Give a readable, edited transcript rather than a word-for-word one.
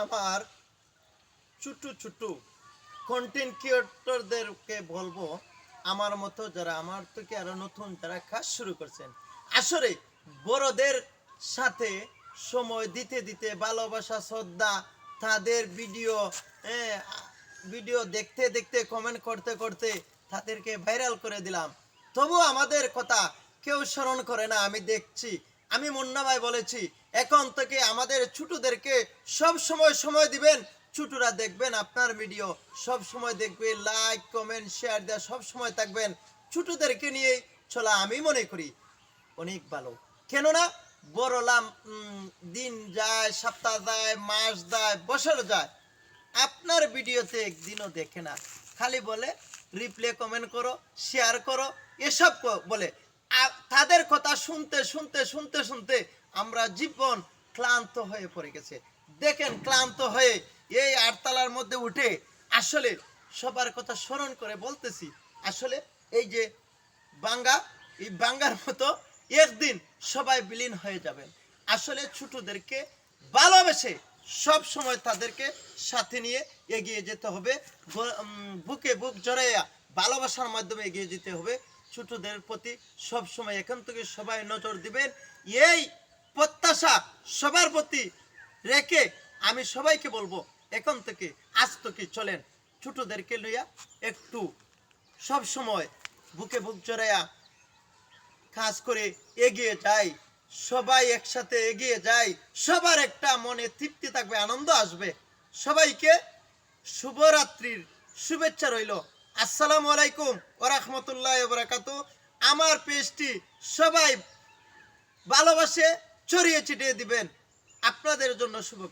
আমার ছোট ছোট কন্টেন্ট ক্রিয়েটরদেরকে বলবো, আমার মতো যারা আমার থেকে আরো নতুন যারা কাজ শুরু করছেন, আসলে বড়দের সাথে সময় দিতে দিতে ভালোবাসা শ্রদ্ধা তাদের ভিডিও দেখতে দেখতে কমেন্ট করতে করতে তাদেরকে ভাইরাল করে দিলাম। তবু আমাদের কথা কেউ স্মরণ করে না। আমি দেখছি, আমি মুন্না ভাই বলেছি, এখন থেকে আমাদের ছোটদেরকে সব সময় সময় দিবেন। ছোটরা দেখবেন আপনার ভিডিও, সব সময় দেখবে, লাইক কমেন্ট শেয়ার দেওয়া সব সময় থাকবেন। ছোটদেরকে নিয়ে চলা আমি মনে করি অনেক ভালো। কেননা বড়লাম দিন যায়, সপ্তাহ যায়, মাস যায়, বছর যায়, আপনার ভিডিওতে একদিনও দেখে না, খালি বলে রিপ্লে কমেন্ট করো, শেয়ার করো, এসব বলে। তাদের কথা শুনতে শুনতে শুনতে শুনতে আমরা জীবন ক্লান্ত হয়ে পড়ে গেছে। দেখেন, ক্লান্ত হয়ে এই আটতলার মধ্যে উঠে আসলে সবার কথা স্মরণ করে বলতেছি, আসলে এই যে বাঙ্গা, এই বাঙ্গার মতো একদিন সবাই বিলীন হয়ে যাবেন। আসলে ছোটদেরকে ভালোবেসে সব সময় তাদেরকে সাথে নিয়ে এগিয়ে যেতে হবে। বুকে বুক জড়াইয়া ভালোবাসার মাধ্যমে এগিয়ে যেতে হবে। ছোটদের প্রতি সব সময় এখন থেকে সবাই নজর দিবেন, এই প্রত্যাশা সবার প্রতি রেখে আমি সবাইকে বলবো, এখন থেকে আজ থেকে চলেন ছোটদেরকে লইয়া একটু সব সময় বুকে বুক জড়াইয়া কাজ করে এগিয়ে যাই। সবাই একসাথে এগিয়ে যাই, সবার একটা মনে তৃপ্তি থাকবে, আনন্দ আসবে। সবাইকে শুভরাত্রির শুভেচ্ছা রইল। আসসালামু আলাইকুম ওয়া রাহমাতুল্লাহি ওয়া বারাকাতুহু। আমার পেজটি সবাই ভালোবাসে ছড়িয়ে ছিটিয়ে দিবেন। আপনাদের জন্য শুভ